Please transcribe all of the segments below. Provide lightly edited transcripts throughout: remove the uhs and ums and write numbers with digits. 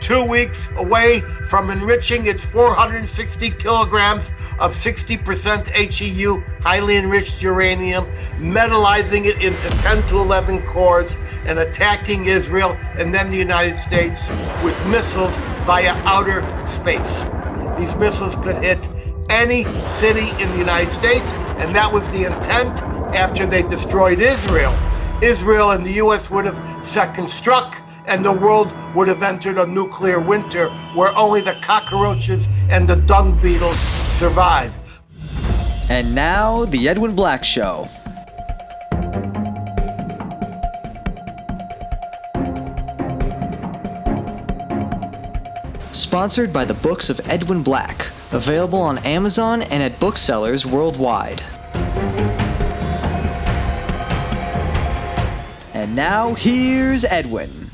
2 weeks away from enriching its 460 kilograms of 60% HEU, highly enriched uranium, metallizing it into 10 to 11 cores, and attacking Israel and then the United States with missiles via outer space. These missiles could hit any city in the United States, and that was the intent after they destroyed Israel. Israel and the U.S. would have second struck, and the world would have entered a nuclear winter where only the cockroaches and the dung beetles survive. And now, The Edwin Black Show. Sponsored by the books of Edwin Black, available on Amazon and at booksellers worldwide. And now, here's Edwin.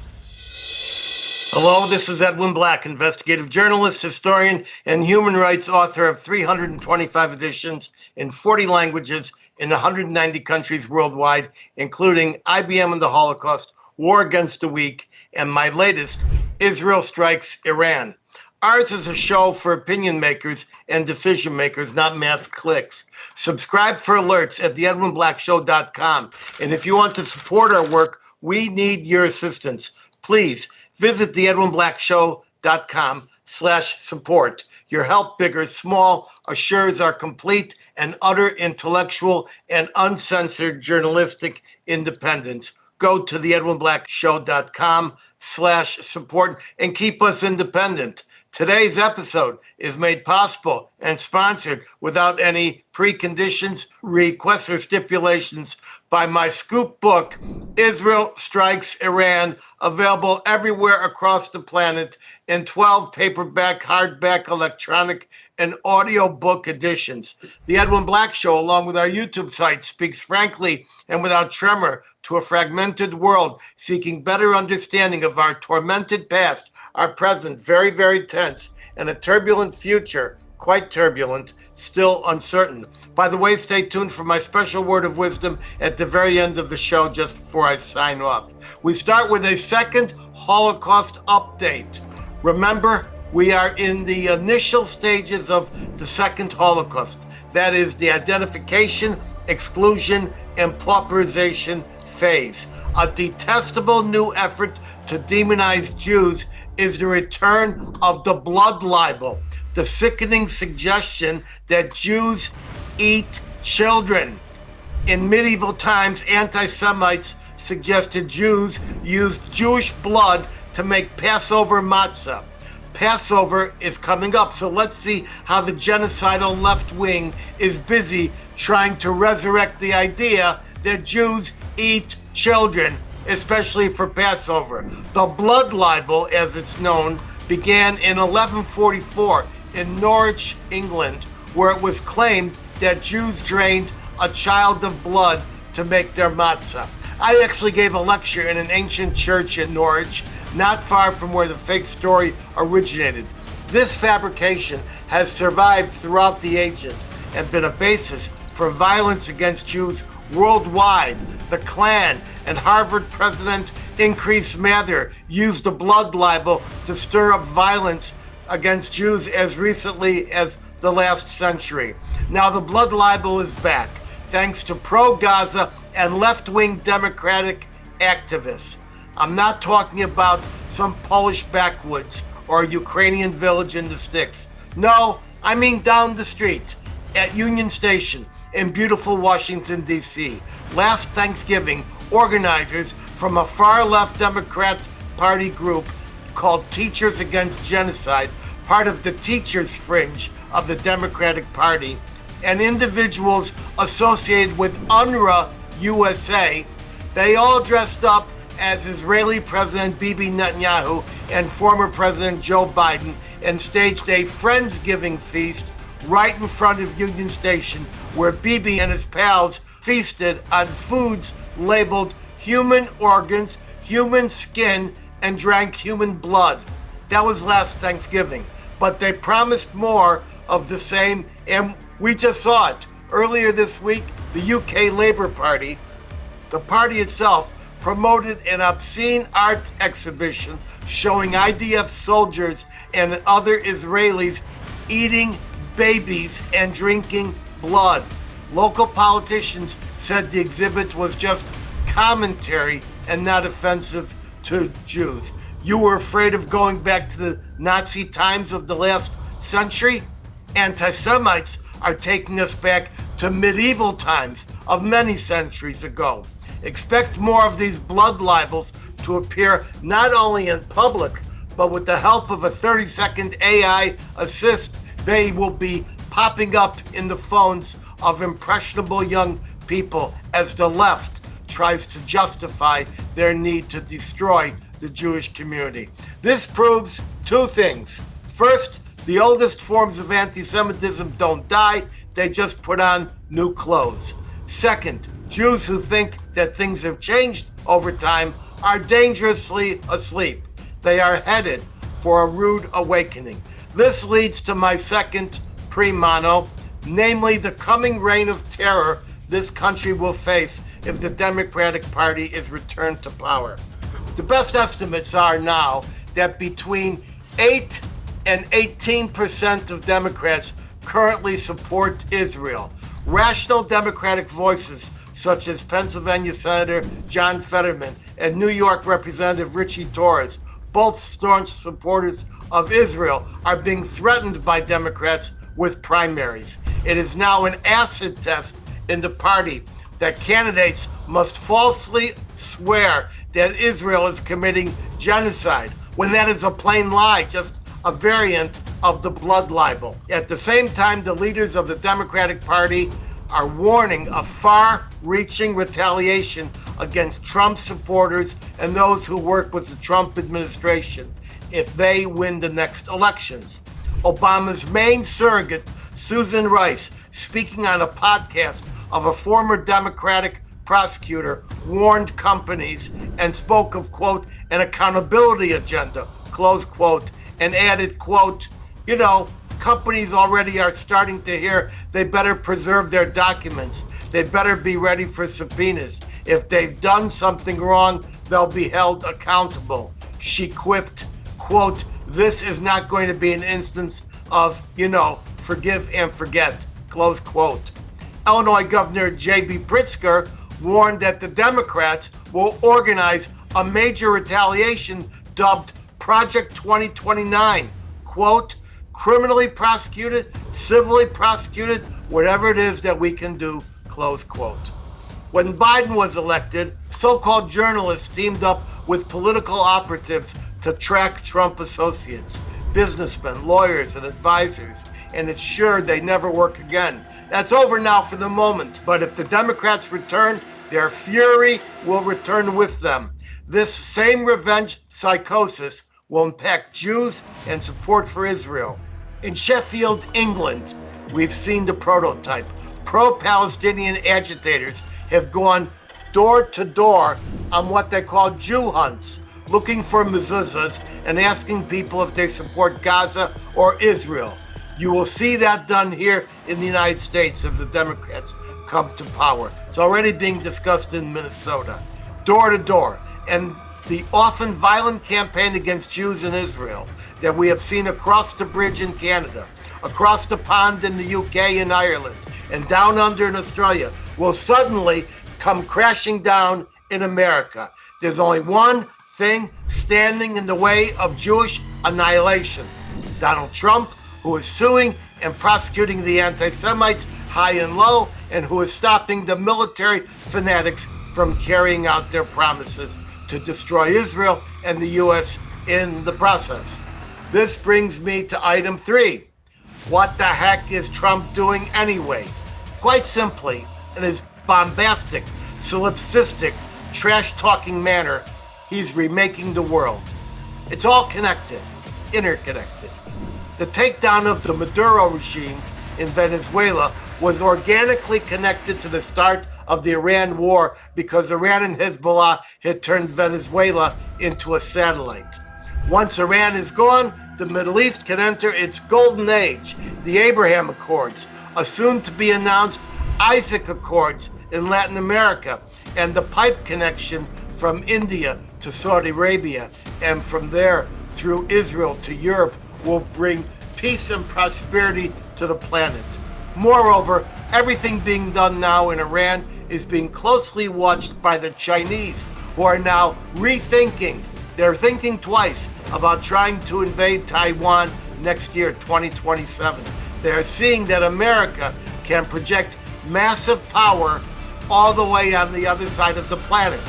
Hello, this is Edwin Black, investigative journalist, historian, and human rights author of 325 editions in 40 languages in 190 countries worldwide, including IBM and the Holocaust, War Against the Weak, and my latest, Israel Strikes Iran. Ours is a show for opinion makers and decision makers, not mass clicks. Subscribe for alerts at theedwinblackshow.com. And if you want to support our work, we need your assistance. Please visit theedwinblackshow.com/support. Your help, big or small, assures our complete and utter intellectual and uncensored journalistic independence. Go to theedwinblackshow.com/support and keep us independent. Today's episode is made possible and sponsored without any preconditions, requests, or stipulations by my scoop book, Israel Strikes Iran, available everywhere across the planet in 12 paperback, hardback, electronic, and audiobook editions. The Edwin Black Show, along with our YouTube site, speaks frankly and without tremor to a fragmented world seeking better understanding of our tormented past, our present, very, very tense, and a turbulent future, quite turbulent, still uncertain. By the way, stay tuned for my special word of wisdom at the very end of the show, just before I sign off. We start with a second Holocaust update. Remember, we are in the initial stages of the second Holocaust. That is the identification, exclusion, and pauperization phase. A detestable new effort to demonize Jews is the return of the blood libel, the sickening suggestion that Jews eat children. In medieval times, anti-Semites suggested Jews used Jewish blood to make Passover matzah. Passover is coming up, so let's see how the genocidal left wing is busy trying to resurrect the idea that Jews eat children, especially for Passover. The blood libel, as it's known, began in 1144 in Norwich, England, where it was claimed that Jews drained a child of blood to make their matzah. I actually gave a lecture in an ancient church in Norwich, not far from where the fake story originated. This fabrication has survived throughout the ages and been a basis for violence against Jews worldwide. The Klan and Harvard President Increase Mather used the blood libel to stir up violence against Jews as recently as the last century. Now the blood libel is back, thanks to pro-Gaza and left-wing Democratic activists. I'm not talking about some Polish backwoods or Ukrainian village in the sticks. No, I mean down the street at Union Station in beautiful Washington, D.C. Last Thanksgiving, organizers from a far-left Democrat Party group called Teachers Against Genocide, part of the teachers' fringe of the Democratic Party, and individuals associated with UNRWA USA, they all dressed up as Israeli President Bibi Netanyahu and former President Joe Biden and staged a Friendsgiving feast right in front of Union Station, where Bibi and his pals feasted on foods labeled human organs, human skin, and drank human blood. That was last Thanksgiving. But they promised more of the same, and we just saw it. Earlier this week, the UK Labour Party, the party itself, promoted an obscene art exhibition showing IDF soldiers and other Israelis eating babies and drinking blood. Local politicians said the exhibit was just commentary and not offensive to Jews. You were afraid of going back to the Nazi times of the last century? Anti-Semites are taking us back to medieval times of many centuries ago. Expect more of these blood libels to appear not only in public, but with the help of a 30-second AI assist. They will be popping up in the phones of impressionable young people as the left tries to justify their need to destroy the Jewish community. This proves two things. First, the oldest forms of anti-Semitism don't die, they just put on new clothes. Second, Jews who think that things have changed over time are dangerously asleep. They are headed for a rude awakening. This leads to my second pre-mono, namely the coming reign of terror this country will face if the Democratic Party is returned to power. The best estimates are now that between 8 and 18% of Democrats currently support Israel. Rational Democratic voices such as Pennsylvania Senator John Fetterman and New York Representative Richie Torres, both staunch supporters of Israel, are being threatened by Democrats with primaries. It is now an acid test in the party that candidates must falsely swear that Israel is committing genocide, when that is a plain lie, just a variant of the blood libel. At the same time, the leaders of the Democratic Party are warning of far-reaching retaliation against Trump supporters and those who work with the Trump administration if they win the next elections. Obama's main surrogate, Susan Rice, speaking on a podcast of a former Democratic prosecutor, warned companies and spoke of, quote, an accountability agenda, close quote, and added, quote, companies already are starting to hear they better preserve their documents. They better be ready for subpoenas. If they've done something wrong, they'll be held accountable. She quipped, quote, this is not going to be an instance of, forgive and forget, close quote. Illinois Governor J.B. Pritzker warned that the Democrats will organize a major retaliation dubbed Project 2029, quote, criminally prosecuted, civilly prosecuted, whatever it is that we can do, close quote. When Biden was elected, so-called journalists teamed up with political operatives to track Trump associates, businessmen, lawyers, and advisors, and it's sure they never work again. That's over now for the moment, but if the Democrats return, their fury will return with them. This same revenge psychosis will impact Jews and support for Israel. In Sheffield, England, we've seen the prototype. Pro-Palestinian agitators have gone door to door on what they call Jew hunts, looking for mezuzahs and asking people if they support Gaza or Israel. You will see that done here in the United States if the Democrats come to power. It's already being discussed in Minnesota, door to door. And the often violent campaign against Jews in Israel that we have seen across the bridge in Canada, across the pond in the UK and Ireland, and down under in Australia will suddenly come crashing down in America. There's only one thing standing in the way of Jewish annihilation: Donald Trump, who is suing and prosecuting the anti-Semites high and low, and who is stopping the military fanatics from carrying out their promises to destroy Israel and the U.S. in the process. This brings me to item 3. What the heck is Trump doing anyway? Quite simply, in his bombastic, solipsistic, trash-talking manner, he's remaking the world. It's all connected, interconnected. The takedown of the Maduro regime in Venezuela was organically connected to the start of the Iran war because Iran and Hezbollah had turned Venezuela into a satellite. Once Iran is gone, the Middle East can enter its golden age, the Abraham Accords, a soon-to-be-announced Isaac Accords in Latin America, and the pipe connection from India to Saudi Arabia, and from there through Israel to Europe will bring peace and prosperity to the planet. Moreover, everything being done now in Iran is being closely watched by the Chinese, who are now rethinking. They're thinking twice about trying to invade Taiwan next year, 2027. They're seeing that America can project massive power all the way on the other side of the planet.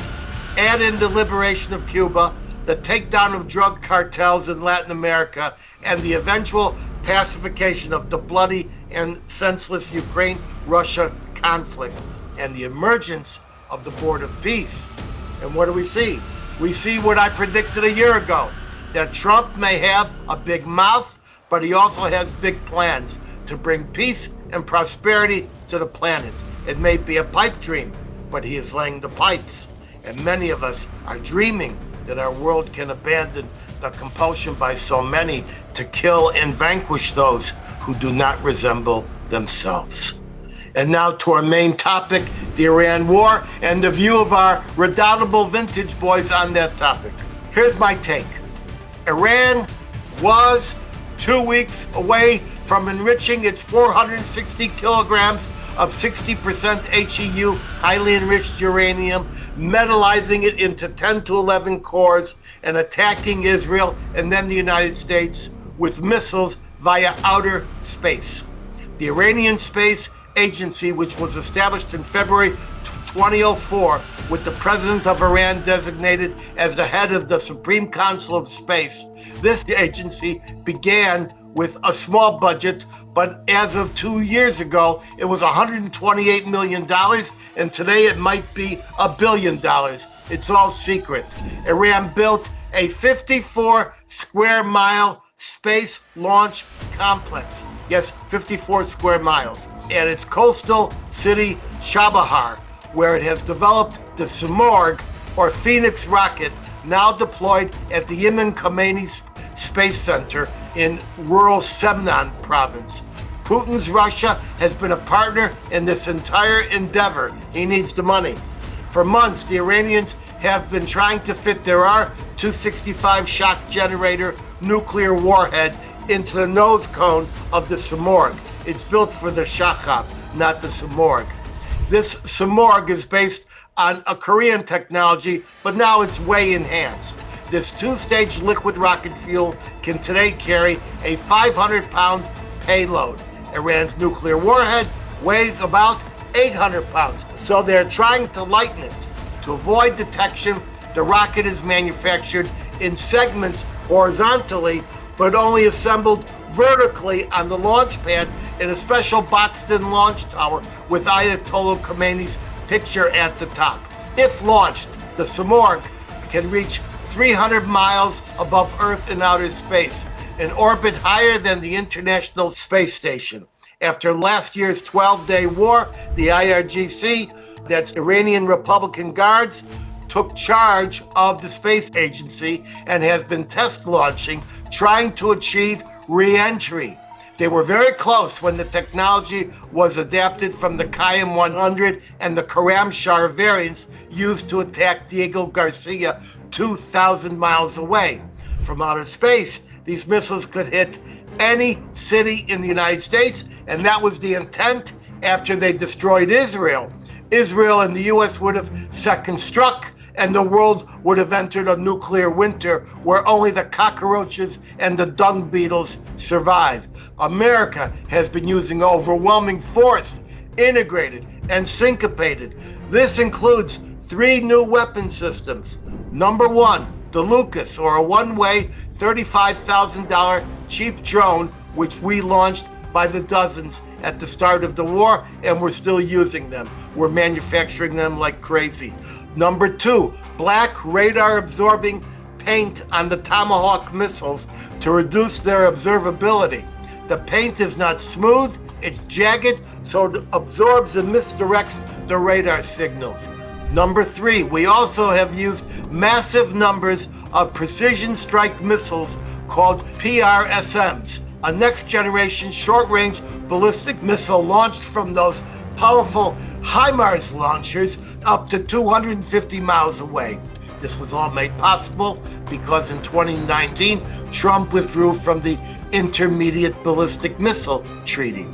Add in the liberation of Cuba, the takedown of drug cartels in Latin America, and the eventual pacification of the bloody and senseless Ukraine-Russia conflict, and the emergence of the Board of Peace. And what do we see? We see what I predicted a year ago, that Trump may have a big mouth, but he also has big plans to bring peace and prosperity to the planet. It may be a pipe dream, but he is laying the pipes. And many of us are dreaming that our world can abandon the compulsion by so many to kill and vanquish those who do not resemble themselves. And now to our main topic, the Iran war, and the view of our redoubtable vintage boys on that topic. Here's my take. Iran was 2 weeks away from enriching its 460 kilograms of 60% HEU, highly enriched uranium, metallizing it into 10 to 11 cores, and attacking Israel and then the United States with missiles via outer space. The Iranian Space Agency, which was established in February 2004, with the president of Iran designated as the head of the Supreme Council of Space. This agency began with a small budget, but as of 2 years ago, it was $128 million, and today it might be $1 billion. It's all secret. Iran built a 54 square mile space launch complex. Yes, 54 square miles. At its coastal city, Chabahar, where it has developed the Simorgh, or Phoenix rocket, now deployed at the Imam Khomeini Space Center in rural Semnan province. Putin's Russia has been a partner in this entire endeavor. He needs the money. For months, the Iranians have been trying to fit their R-265 shock generator nuclear warhead into the nose cone of the Simorgh. It's built for the Shachab, not the Simorgh. This Simorgh is based on a Korean technology, but now it's way enhanced. This two-stage liquid rocket fuel can today carry a 500-pound payload. Iran's nuclear warhead weighs about 800 pounds, so they're trying to lighten it. To avoid detection, the rocket is manufactured in segments horizontally, but only assembled vertically on the launch pad in a special boxed-in launch tower with Ayatollah Khomeini's picture at the top. If launched, the Simorgh can reach 300 miles above Earth in outer space, an orbit higher than the International Space Station. After last year's 12-day war, the IRGC, that's Iranian Republican Guards, took charge of the space agency and has been test launching, trying to achieve re-entry. They were very close when the technology was adapted from the Qayyum 100 and the Karamshar variants used to attack Diego Garcia 2,000 miles away. From outer space, these missiles could hit any city in the United States, and that was the intent after they destroyed Israel. Israel and the U.S. would have second struck, and the world would have entered a nuclear winter where only the cockroaches and the dung beetles survive. America has been using overwhelming force, integrated and syncopated. This includes 3 new weapon systems. Number 1, the Lucas, or a one-way $35,000 cheap drone, which we launched by the dozens at the start of the war, and we're still using them. We're manufacturing them like crazy. Number 2, black radar-absorbing paint on the Tomahawk missiles to reduce their observability. The paint is not smooth, it's jagged, so it absorbs and misdirects the radar signals. Number 3, we also have used massive numbers of precision strike missiles called PRSMs, a next-generation short-range ballistic missile launched from those powerful HIMARS launchers up to 250 miles away. This was all made possible because in 2019, Trump withdrew from the Intermediate Ballistic Missile Treaty.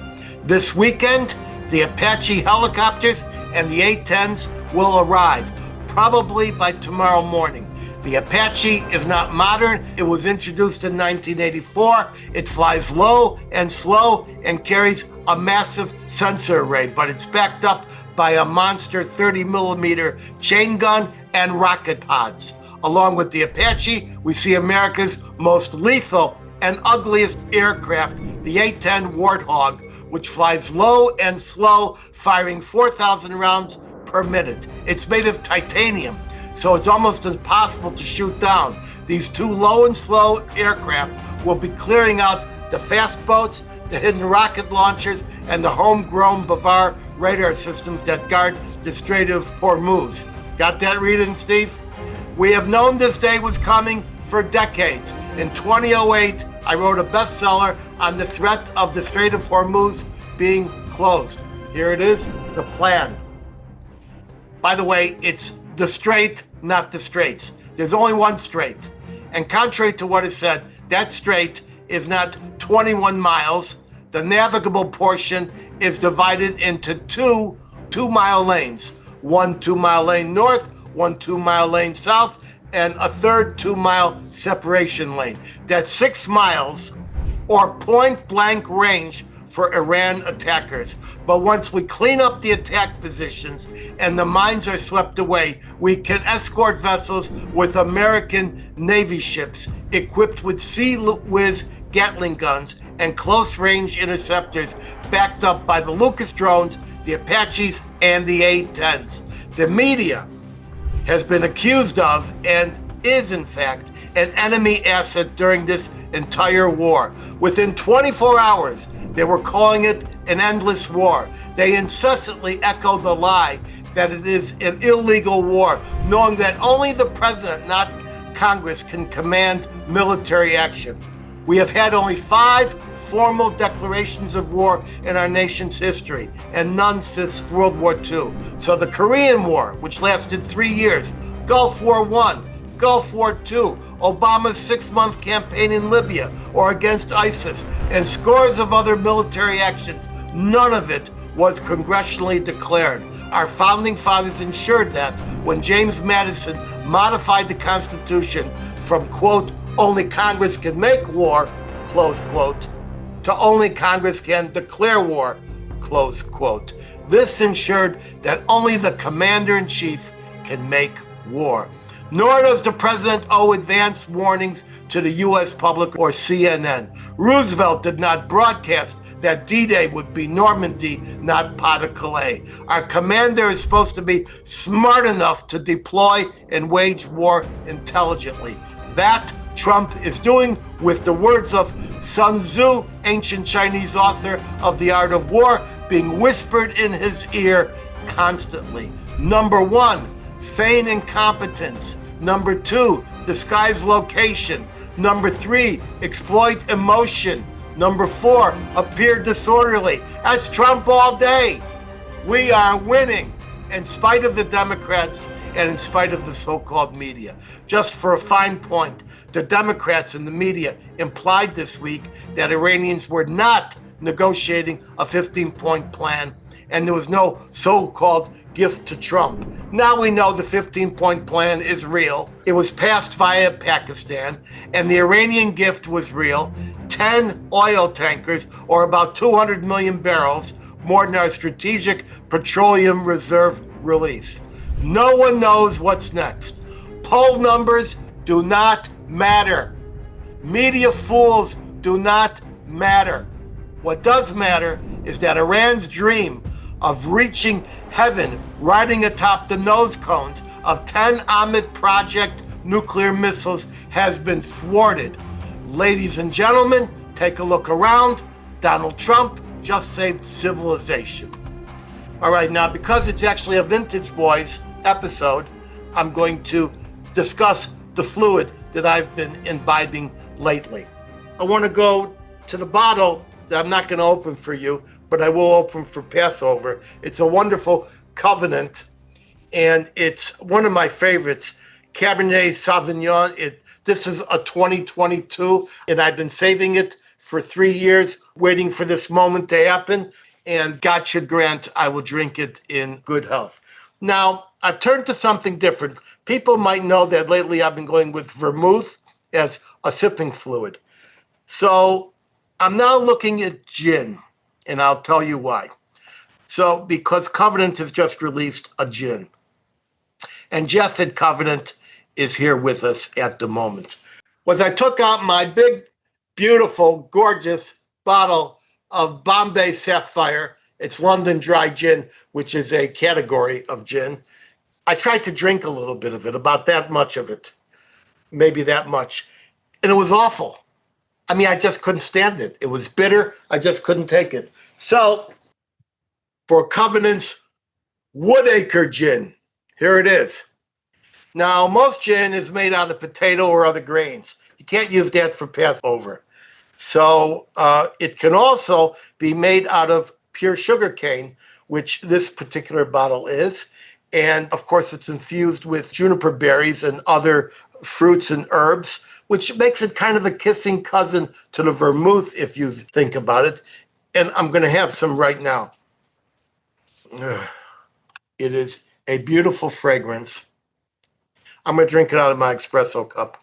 This weekend, the Apache helicopters and the A-10s will arrive, probably by tomorrow morning. The Apache is not modern. It was introduced in 1984. It flies low and slow and carries a massive sensor array, but it's backed up by a monster 30-millimeter chain gun and rocket pods. Along with the Apache, we see America's most lethal and ugliest aircraft, the A-10 Warthog, which flies low and slow, firing 4,000 rounds per minute. It's made of titanium, so it's almost impossible to shoot down. These two low and slow aircraft will be clearing out the fast boats, the hidden rocket launchers, and the homegrown Bavar radar systems that guard the Strait of Hormuz. Got that, Rita and Steve? We have known this day was coming for decades. In 2008, I wrote a bestseller on the threat of the Strait of Hormuz being closed. Here it is, the plan. By the way, it's the strait, not the straits. There's only one strait. And contrary to what is said, that strait is not 21 miles. The navigable portion is divided into two 2-mile lanes. One 2-mile lane north, one 2-mile lane south, and a third 2-mile separation lane. That's 6 miles or point blank range for Iran attackers. But once we clean up the attack positions and the mines are swept away, we can escort vessels with American Navy ships equipped with Sea Whiz Gatling guns and close-range interceptors backed up by the Lucas drones, the Apaches, and the A-10s. The media has been accused of, and is in fact, an enemy asset during this entire war. Within 24 hours, they were calling it an endless war. They incessantly echo the lie that it is an illegal war, knowing that only the president, not Congress, can command military action. We have had only 5 formal declarations of war in our nation's history, and none since World War II. So the Korean War, which lasted 3 years, Gulf War I, Gulf War II, Obama's 6-month campaign in Libya or against ISIS, and scores of other military actions, none of it was congressionally declared. Our founding fathers ensured that when James Madison modified the Constitution from, quote, only Congress can make war, close quote, to only Congress can declare war, close quote. This ensured that only the commander-in-chief can make war. Nor does the president owe advance warnings to the U.S. public or CNN. Roosevelt did not broadcast that D-Day would be Normandy, not Pas-de-Calais. Our commander is supposed to be smart enough to deploy and wage war intelligently. That Trump is doing, with the words of Sun Tzu, ancient Chinese author of The Art of War, being whispered in his ear constantly. Number 1, feign incompetence. Number 2, disguise location. Number 3, exploit emotion. Number 4, appear disorderly. That's Trump all day. We are winning in spite of the Democrats and in spite of the so-called media. Just for a fine point, the Democrats and the media implied this week that Iranians were not negotiating a 15-point plan and there was no so-called gift to Trump. Now we know the 15-point plan is real. It was passed via Pakistan, and the Iranian gift was real. 10 oil tankers, or about 200 million barrels, more than our strategic petroleum reserve release. No one knows what's next. Poll numbers do not matter. Media fools do not matter. What does matter is that Iran's dream of reaching heaven riding atop the nose cones of 10 Ahmed Project nuclear missiles has been thwarted. Ladies and gentlemen, take a look around. Donald Trump just saved civilization. All right, now because it's actually a Vintage Boys episode, I'm going to discuss the fluid that I've been imbibing lately. I want to go to the bottle that I'm not going to open for you, but I will open for Passover. It's a wonderful Covenant, and it's one of my favorites. Cabernet Sauvignon. This is a 2022, and I've been saving it for 3 years, waiting for this moment to happen. And God should grant I will drink it in good health. Now, I've turned to something different. People might know that lately I've been going with vermouth as a sipping fluid. So I'm now looking at gin, and I'll tell you why. So, because Covenant has just released a gin, and Jeff at Covenant is here with us at the moment. Was I took out my big, beautiful, gorgeous bottle of Bombay Sapphire. It's London Dry Gin, which is a category of gin. I tried to drink a little bit of it, about that much of it, maybe that much, and it was awful. I mean, I just couldn't stand it. It was bitter. I just couldn't take it. So, for Covenant's Woodacre Gin, here it is. Now, most gin is made out of potato or other grains. You can't use that for Passover. So it can also be made out of pure sugar cane, which this particular bottle is. And of course, it's infused with juniper berries and other fruits and herbs, which makes it kind of a kissing cousin to the vermouth, if you think about it. And I'm going to have some right now. It is a beautiful fragrance. I'm going to drink it out of my espresso cup.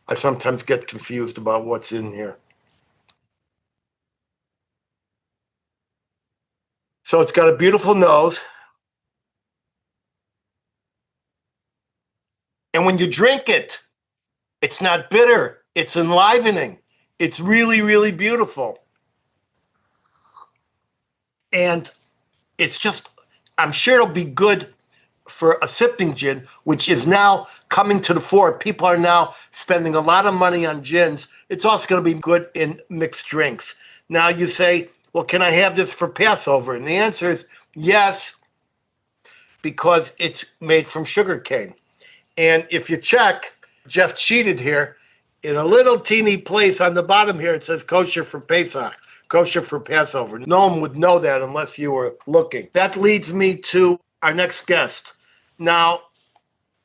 I sometimes get confused about what's in here. So it's got a beautiful nose. And when you drink it, it's not bitter. It's enlivening. It's really, really beautiful. And it's just, I'm sure it'll be good for a sipping gin, which is now coming to the fore. People are now spending a lot of money on gins. It's also going to be good in mixed drinks. Now you say, well, can I have this for Passover? And the answer is yes, because it's made from sugar cane. And if you check, Jeff cheated here. In a little teeny place on the bottom here, it says kosher for Pesach, kosher for Passover. No one would know that unless you were looking. That leads me to our next guest. Now,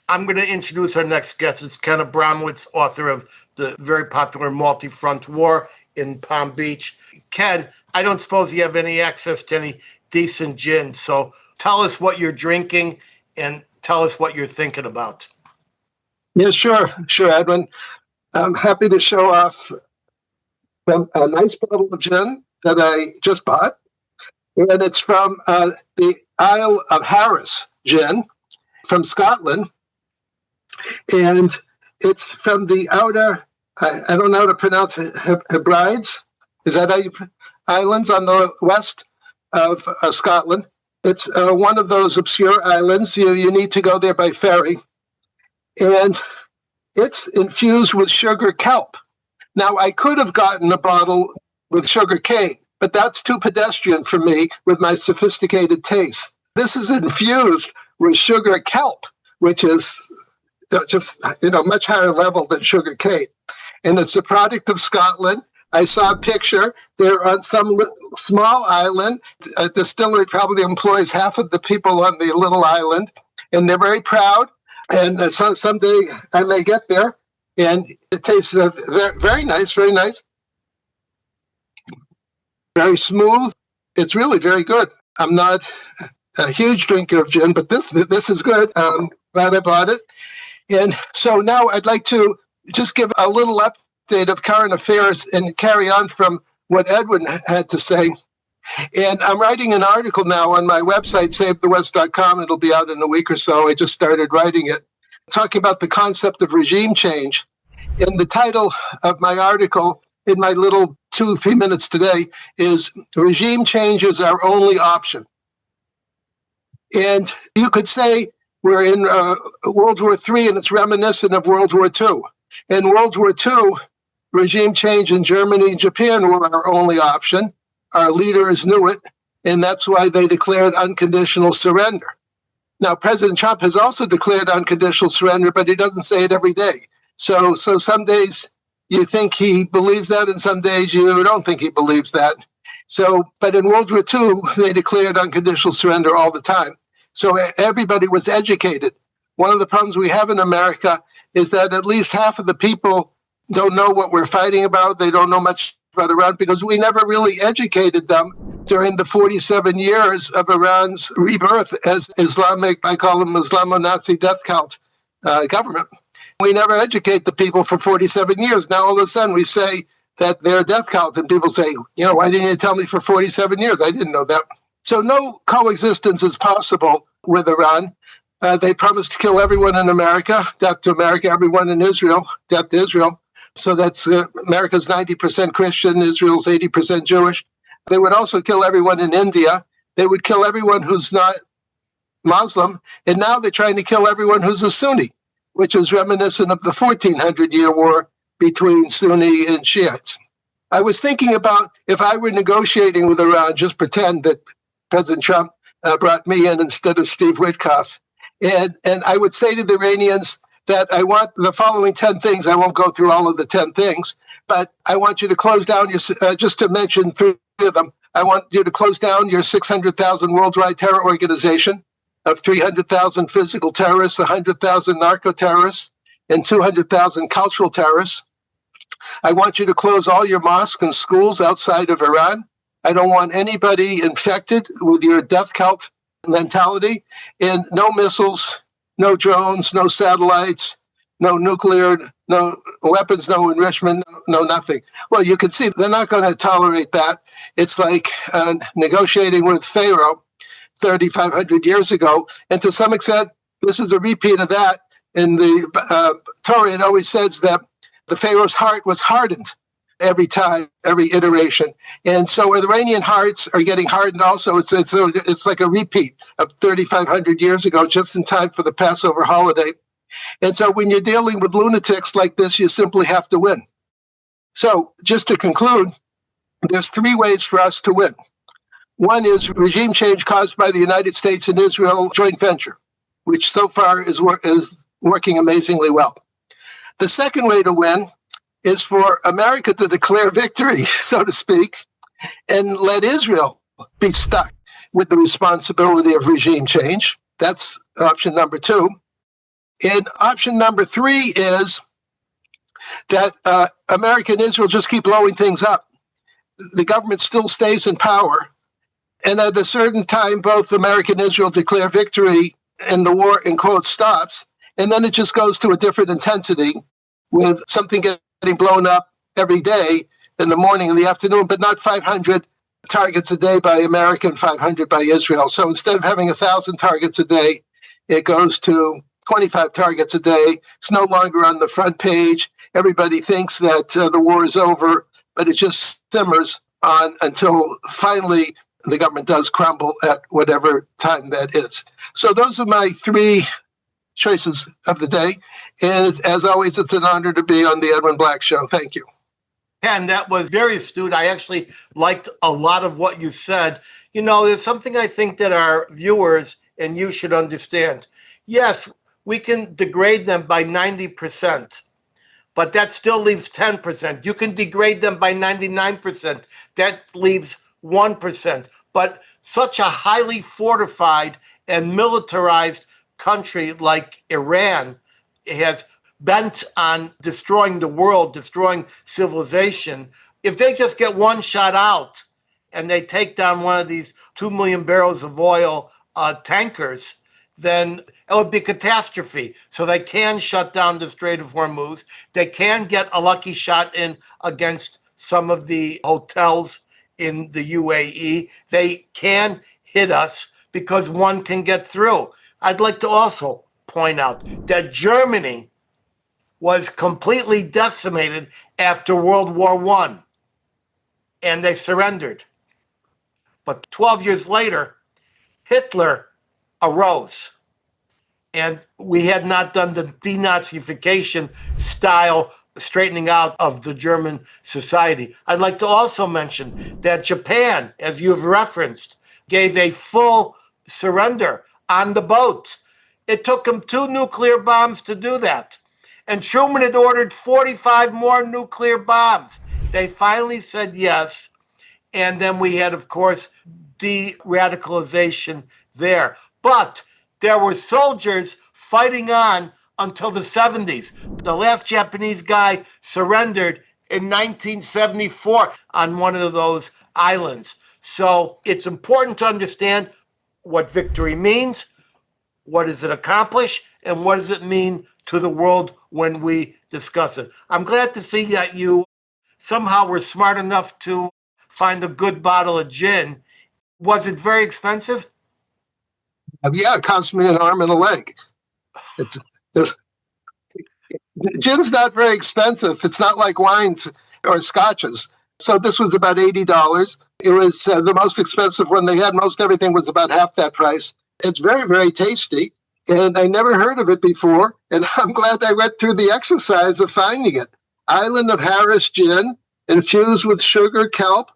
I'm going to introduce our next guest. It's Ken Abramowitz, author of the very popular Multi-Front War in Palm Beach. Ken, I don't suppose you have any access to any decent gin, so tell us what you're drinking and tell us what you're thinking about. Yeah, sure, Edwin. I'm happy to show off a nice bottle of gin that I just bought, and it's from the Isle of Harris gin from Scotland, and it's from the outer, I don't know how to pronounce it, Hebrides? Is that how you, islands on the west of Scotland? It's one of those obscure islands. You need to go there by ferry, and it's infused with sugar kelp. Now, I could have gotten a bottle with sugar cane, but that's too pedestrian for me with my sophisticated taste. This is infused with sugar kelp, which is just, much higher level than sugar cane. And it's a product of Scotland. I saw a picture. They're on some small island. A distillery probably employs half of the people on the little island, and they're very proud. And someday I may get there, and it tastes very, very nice, very nice. Very smooth. It's really very good. I'm not a huge drinker of gin, but this is good. I'm glad I bought it. And so now I'd like to just give a little update of current affairs and carry on from what Edwin had to say. And I'm writing an article now on my website, savethewest.com. It'll be out in a week or so. I just started writing it, talking about the concept of regime change. And the title of my article in my little 2-3 minutes today is Regime Change is Our Only Option. And you could say we're in World War III, and it's reminiscent of World War II. In World War II, regime change in Germany and Japan were our only option. Our leaders knew it, and that's why they declared unconditional surrender. Now, President Trump has also declared unconditional surrender, but he doesn't say it every day. So some days you think he believes that, and some days you don't think he believes that. But in World War II, they declared unconditional surrender all the time. So everybody was educated one of the problems we have in America is that at least half of the people don't know what we're fighting about. They don't know much about Iran because we never really educated them during the 47 years of Iran's rebirth as Islamic, I call them Islamo-Nazi death cult government. We never educate the people for 47 years. Now, all of a sudden, we say that they're a death cult, and people say, why didn't you tell me for 47 years? I didn't know that. So no coexistence is possible with Iran. They promised to kill everyone in America, death to America, everyone in Israel, death to Israel. So that's America's 90% Christian, Israel's 80% Jewish. They would also kill everyone in India. They would kill everyone who's not Muslim. And now they're trying to kill everyone who's a Sunni, which is reminiscent of the 1400-year war between Sunni and Shiites. I was thinking about if I were negotiating with Iran, just pretend that President Trump brought me in instead of Steve Witkoff. And I would say to the Iranians that I want the following 10 things. I won't go through all of the 10 things, but I want you to close down your, just to mention 3 of them, I want you to close down your 600,000 worldwide terror organization of 300,000 physical terrorists, 100,000 narco-terrorists, and 200,000 cultural terrorists. I want you to close all your mosques and schools outside of Iran. I don't want anybody infected with your death cult mentality. And no missiles, no drones, no satellites, no nuclear, no weapons, no enrichment, no nothing. Well, you can see they're not going to tolerate that. It's like negotiating with Pharaoh 3,500 years ago. And to some extent, this is a repeat of that. In the Torah, it always says that the Pharaoh's heart was hardened every time, every iteration. And so the Iranian hearts are getting hardened also. It's like a repeat of 3,500 years ago, just in time for the Passover holiday. And so when you're dealing with lunatics like this, you simply have to win. So just to conclude, there's 3 ways for us to win. One is regime change caused by the United States and Israel joint venture, which so far is working amazingly well. The second way to win is for America to declare victory, so to speak, and let Israel be stuck with the responsibility of regime change. That's option number 2. And option number 3 is that America and Israel just keep blowing things up. The government still stays in power. And at a certain time, both America and Israel declare victory and the war, in quotes, stops. And then it just goes to a different intensity with something getting blown up every day in the morning and the afternoon, but not 500 targets a day by America and 500 by Israel. So instead of having 1,000 targets a day, it goes to 25 targets a day. It's no longer on the front page. Everybody thinks that the war is over, but it just simmers on until finally the government does crumble at whatever time that is. So those are my 3 choices of the day. And as always, it's an honor to be on the Edwin Black Show. Thank you. And that was very astute. I actually liked a lot of what you said. There's something I think that our viewers and you should understand. Yes, we can degrade them by 90%, but that still leaves 10%. You can degrade them by 99%. That leaves 1%. But such a highly fortified and militarized country like Iran has bent on destroying the world, destroying civilization. If they just get one shot out and they take down one of these 2 million barrels of oil tankers, then it would be a catastrophe. So they can shut down the Strait of Hormuz. They can get a lucky shot in against some of the hotels in the UAE. They can hit us because one can get through. I'd like to also point out that Germany was completely decimated after World War I, and they surrendered. But 12 years later, Hitler arose, and we had not done the denazification style straightening out of the German society. I'd like to also mention that Japan, as you've referenced, gave a full surrender on the boat. It took them 2 nuclear bombs to do that. And Truman had ordered 45 more nuclear bombs. They finally said yes. And then we had, of course, de-radicalization there. But there were soldiers fighting on until the 70s. The last Japanese guy surrendered in 1974 on one of those islands. So it's important to understand what victory means, what does it accomplish, and what does it mean to the world when we discuss it. I'm glad to see that you somehow were smart enough to find a good bottle of gin. Was it very expensive? Yeah, it cost me an arm and a leg. Gin's not very expensive. It's not like wines or scotches. So this was about $80. It was the most expensive one they had. Most everything was about half that price. It's very, very tasty. And I never heard of it before. And I'm glad I went through the exercise of finding it. Island of Harris gin, infused with sugar kelp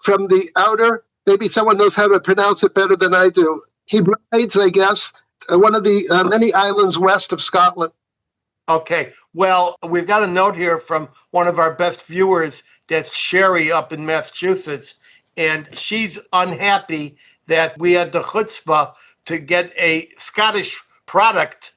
from the outer, maybe someone knows how to pronounce it better than I do, Hebrides, I guess, one of the many islands west of Scotland. Okay. Well, we've got a note here from one of our best viewers. That's Sherry up in Massachusetts. And she's unhappy that we had the chutzpah to get a Scottish product,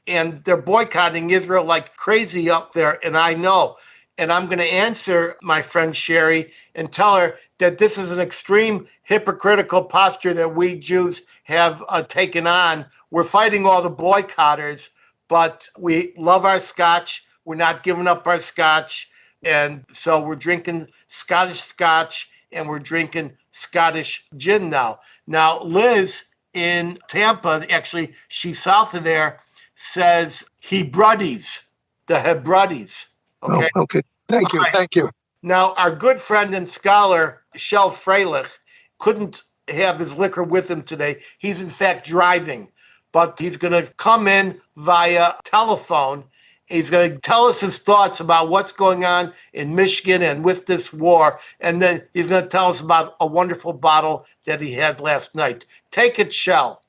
and they're boycotting Israel like crazy up there. And I know. And I'm going to answer my friend Sherry and tell her that this is an extreme hypocritical posture that we Jews have taken on. We're fighting all the boycotters, but we love our scotch. We're not giving up our scotch. And so we're drinking Scottish scotch and we're drinking Scottish gin now. Now, Liz in Tampa, actually, she's south of there, says Hebrides, the Hebrides. Okay. Oh, okay. Thank you. Right. Thank you. Now, our good friend and scholar, Shel Freilich, couldn't have his liquor with him today. He's, in fact, driving, but he's going to come in via telephone. He's going to tell us his thoughts about what's going on in Michigan and with this war. And then he's going to tell us about a wonderful bottle that he had last night. Take it, Shel.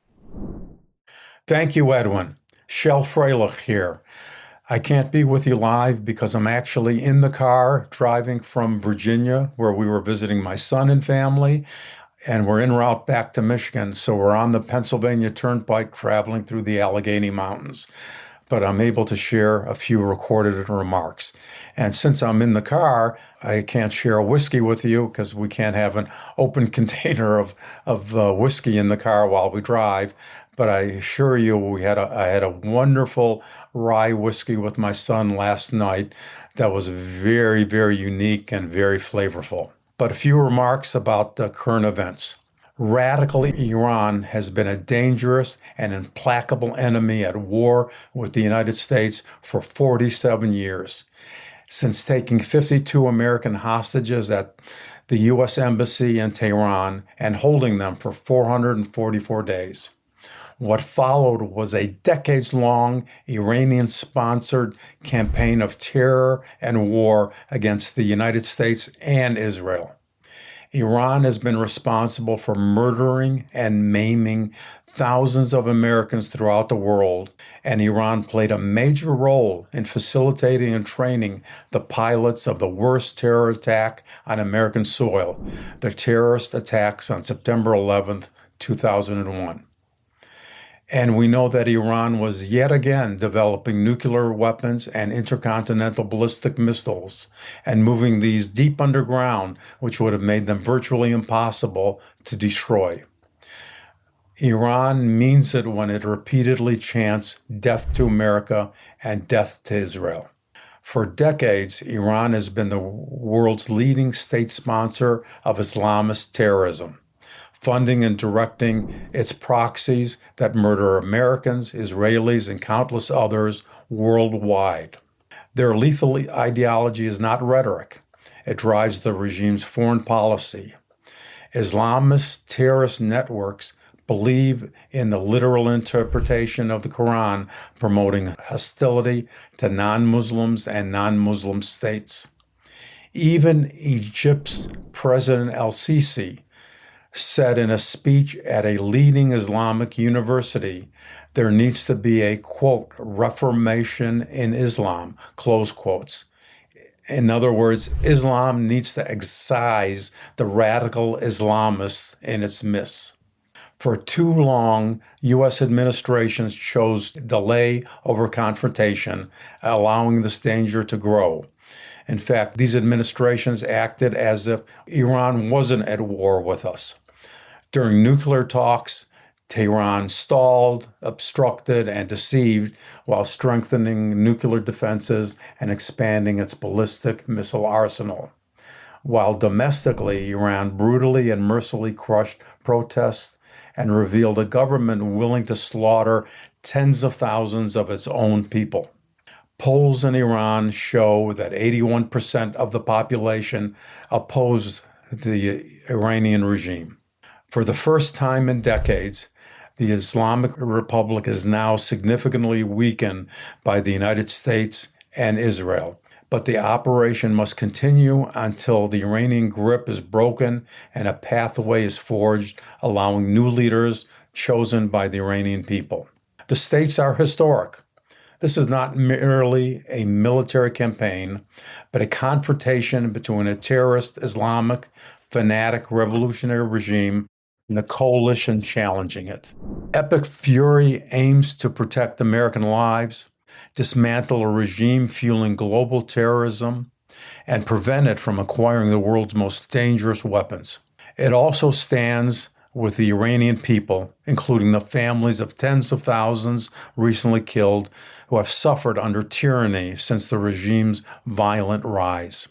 Thank you, Edwin. Shel Freilich here. I can't be with you live because I'm actually in the car driving from Virginia, where we were visiting my son and family, and we're en route back to Michigan. So we're on the Pennsylvania Turnpike traveling through the Allegheny Mountains. But I'm able to share a few recorded remarks. And since I'm in the car, I can't share a whiskey with you because we can't have an open container of whiskey in the car while we drive. But I assure you, I had a wonderful rye whiskey with my son last night that was very, very unique and very flavorful. But a few remarks about the current events. Radical Iran has been a dangerous and implacable enemy at war with the United States for 47 years. Since taking 52 American hostages at the U.S. Embassy in Tehran and holding them for 444 days. What followed was a decades-long Iranian-sponsored campaign of terror and war against the United States and Israel. Iran has been responsible for murdering and maiming thousands of Americans throughout the world, and Iran played a major role in facilitating and training the pilots of the worst terror attack on American soil, the terrorist attacks on September 11th, 2001. And we know that Iran was yet again developing nuclear weapons and intercontinental ballistic missiles and moving these deep underground, which would have made them virtually impossible to destroy. Iran means it when it repeatedly chants death to America and death to Israel. For decades, Iran has been the world's leading state sponsor of Islamist terrorism, funding and directing its proxies that murder Americans, Israelis, and countless others worldwide. Their lethal ideology is not rhetoric. It drives the regime's foreign policy. Islamist terrorist networks believe in the literal interpretation of the Quran, promoting hostility to non-Muslims and non-Muslim states. Even Egypt's President El-Sisi said in a speech at a leading Islamic university, there needs to be a, quote, reformation in Islam, close quotes. In other words, Islam needs to excise the radical Islamists in its midst. For too long, U.S. administrations chose delay over confrontation, allowing this danger to grow. In fact, these administrations acted as if Iran wasn't at war with us. During nuclear talks, Tehran stalled, obstructed, and deceived while strengthening nuclear defenses and expanding its ballistic missile arsenal. While domestically, Iran brutally and mercilessly crushed protests and revealed a government willing to slaughter tens of thousands of its own people. Polls in Iran show that 81% of the population opposed the Iranian regime. For the first time in decades, the Islamic Republic is now significantly weakened by the United States and Israel. But the operation must continue until the Iranian grip is broken and a pathway is forged, allowing new leaders chosen by the Iranian people. The stakes are historic. This is not merely a military campaign, but a confrontation between a terrorist Islamic fanatic revolutionary regime and the coalition challenging it. Epic fury aims to protect American lives, dismantle a regime fueling global terrorism, and prevent it from acquiring the world's most dangerous weapons. It also stands with the Iranian people, including the families of tens of thousands recently killed who have suffered under tyranny since the regime's violent rise.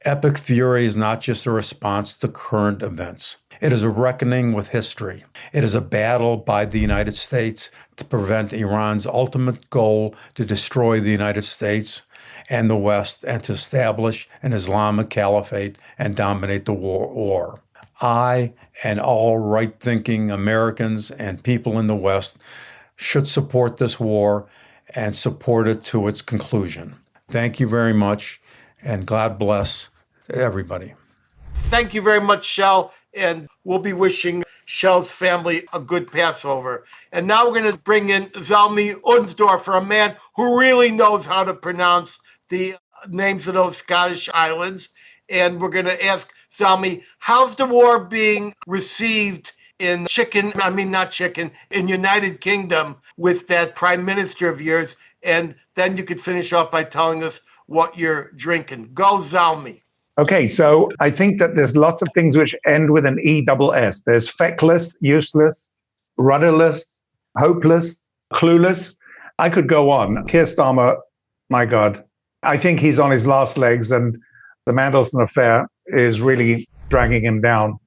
Epic fury is not just a response to current events. It is a reckoning with history. It is a battle by the United States to prevent Iran's ultimate goal to destroy the United States and the West and to establish an Islamic caliphate and dominate the war. I and all right-thinking Americans and people in the West should support this war and support it to its conclusion. Thank you very much, and God bless everybody. Thank you very much, Shel, and we'll be wishing Shel's family a good Passover. And now we're going to bring in Zalmi Unsdorfer, a man who really knows how to pronounce the names of those Scottish islands. And we're going to ask Zalmi, how's the war being received in United Kingdom with that prime minister of yours? And then you could finish off by telling us what you're drinking. Go, Zalmi. Okay, so I think that there's lots of things which end with an ESS. There's feckless, useless, rudderless, hopeless, clueless. I could go on. Keir Starmer, my God, I think he's on his last legs, and the Mandelson affair is really dragging him down.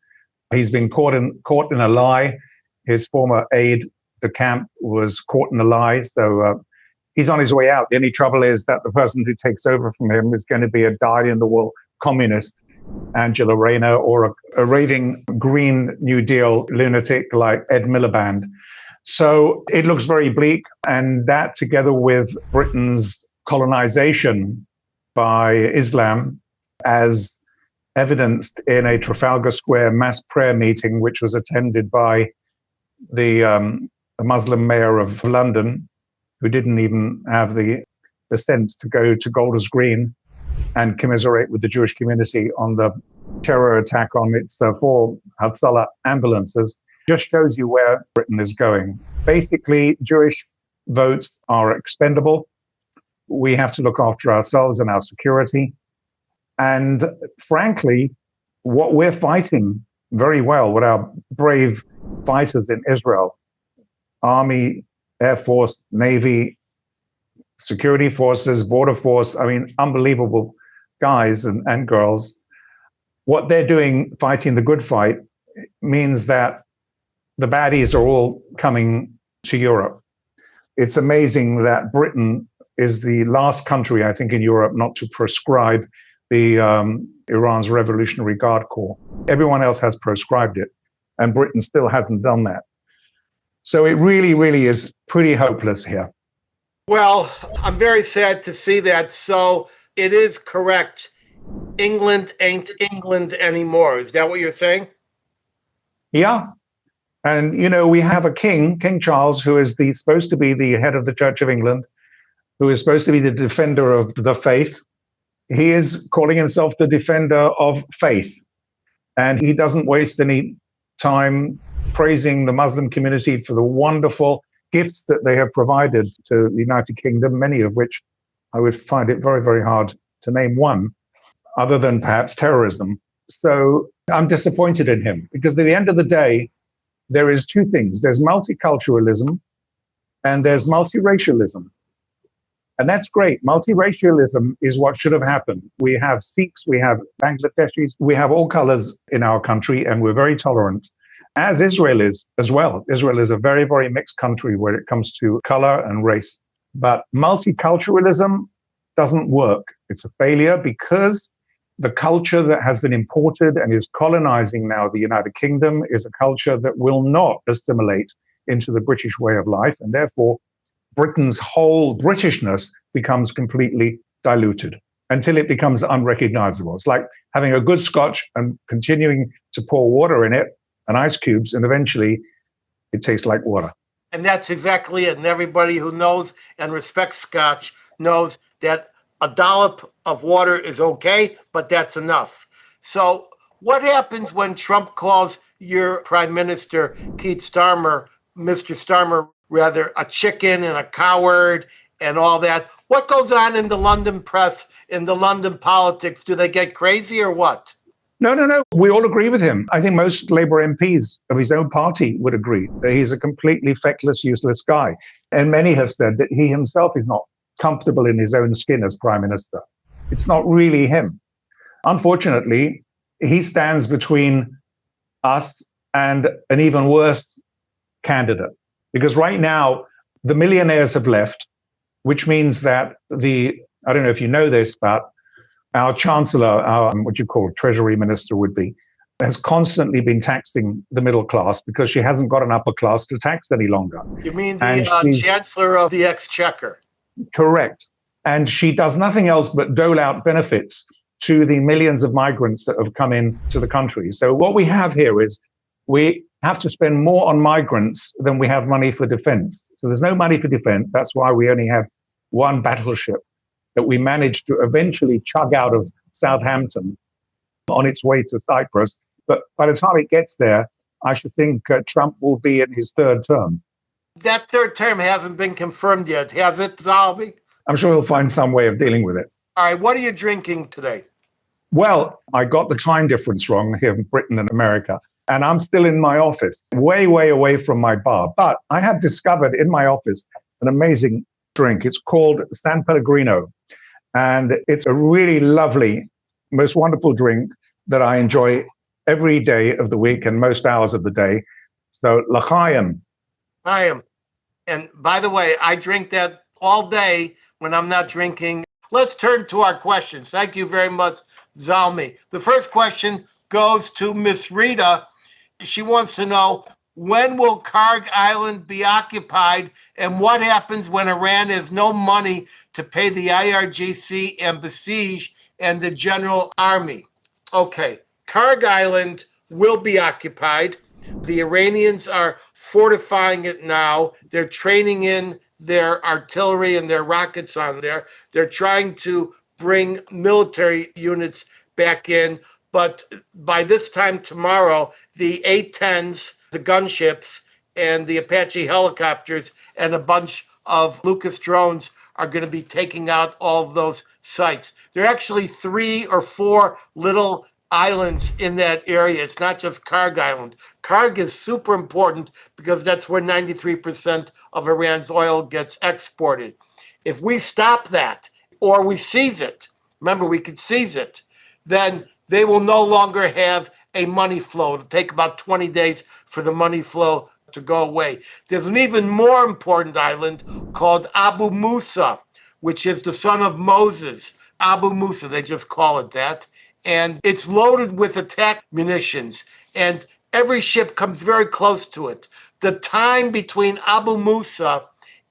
He's been caught in a lie. His former aide de camp was caught in a lie, so he's on his way out. The only trouble is that the person who takes over from him is going to be a dyed-in-the-wool communist, Angela Rayner, or a raving Green New Deal lunatic like Ed Miliband. So it looks very bleak, and that together with Britain's colonization by Islam, as evidenced in a Trafalgar Square mass prayer meeting, which was attended by the Muslim mayor of London, who didn't even have the sense to go to Golders Green and commiserate with the Jewish community on the terror attack on its 4 Hatzalah ambulances, just shows you where Britain is going. Basically, Jewish votes are expendable. We have to look after ourselves and our security. And frankly, what we're fighting very well with our brave fighters in Israel, Army, Air Force, Navy, security forces, border force, I mean, unbelievable guys and girls. What they're doing, fighting the good fight, means that the baddies are all coming to Europe. It's amazing that Britain is the last country, I think, in Europe not to proscribe the Iran's Revolutionary Guard Corps. Everyone else has proscribed it, and Britain still hasn't done that. So it really, really is pretty hopeless here. Well, I'm very sad to see that. So it is correct. England ain't England anymore. Is that what you're saying? Yeah. And, you know, we have a king, King Charles, who is supposed to be the head of the Church of England, who is supposed to be the defender of the faith. He is calling himself the defender of faith. And he doesn't waste any time praising the Muslim community for the wonderful gifts that they have provided to the United Kingdom, many of which I would find it very, very hard to name one, other than perhaps terrorism. So I'm disappointed in him because at the end of the day, there is two things. There's multiculturalism and there's multiracialism. And that's great. Multiracialism is what should have happened. We have Sikhs, we have Bangladeshis, we have all colors in our country, and we're very tolerant, as Israel is as well. Israel is a very, very mixed country when it comes to color and race. But multiculturalism doesn't work. It's a failure because the culture that has been imported and is colonizing now the United Kingdom is a culture that will not assimilate into the British way of life, and therefore Britain's whole Britishness becomes completely diluted until it becomes unrecognizable. It's like having a good scotch and continuing to pour water in it and ice cubes, and eventually it tastes like water. And that's exactly it. And everybody who knows and respects scotch knows that a dollop of water is okay, but that's enough. So what happens when Trump calls your prime minister, Keith Starmer, Mr. Starmer, rather, a chicken and a coward and all that? What goes on in the London press, in the London politics? Do they get crazy or what? No. We all agree with him. I think most Labour MPs of his own party would agree that he's a completely feckless, useless guy. And many have said that he himself is not comfortable in his own skin as prime minister. It's not really him. Unfortunately, he stands between us and an even worse candidate. Because right now, the millionaires have left, which means that I don't know if you know this, but our chancellor, our what you call treasury minister would be, has constantly been taxing the middle class because she hasn't got an upper class to tax any longer. You mean the chancellor of the exchequer? Correct. And she does nothing else but dole out benefits to the millions of migrants that have come into the country. So what we have here is we have to spend more on migrants than we have money for defense. So there's no money for defense. That's why we only have one battleship that we managed to eventually chug out of Southampton on its way to Cyprus. But by the time it gets there, I should think Trump will be in his third term. That third term hasn't been confirmed yet, has it, Zalmi? I'm sure he'll find some way of dealing with it. All right, what are you drinking today? Well, I got the time difference wrong here in Britain and America. And I'm still in my office, way, way away from my bar. But I have discovered in my office an amazing drink. It's called San Pellegrino. And it's a really lovely, most wonderful drink that I enjoy every day of the week and most hours of the day. So, l'chaim. Chaim. And by the way, I drink that all day when I'm not drinking. Let's turn to our questions. Thank you very much, Zalmi. The first question goes to Miss Rita. She wants to know, when will Karg Island be occupied, and what happens when Iran has no money to pay the IRGC and Basij and the General Army? Okay, Karg Island will be occupied. The Iranians are fortifying it now. They're training in their artillery and their rockets on there. They're trying to bring military units back in. But by this time tomorrow, the A-10s, the gunships, and the Apache helicopters and a bunch of Lucas drones are going to be taking out all of those sites. There are actually 3 or 4 little islands in that area. It's not just Karg Island. Karg is super important because that's where 93% of Iran's oil gets exported. If we stop that or we seize it, remember we could seize it, then they will no longer have a money flow. It'll take about 20 days for the money flow to go away. There's an even more important island called Abu Musa, which is the son of Moses. Abu Musa, they just call it that. And it's loaded with attack munitions. And every ship comes very close to it. The time between Abu Musa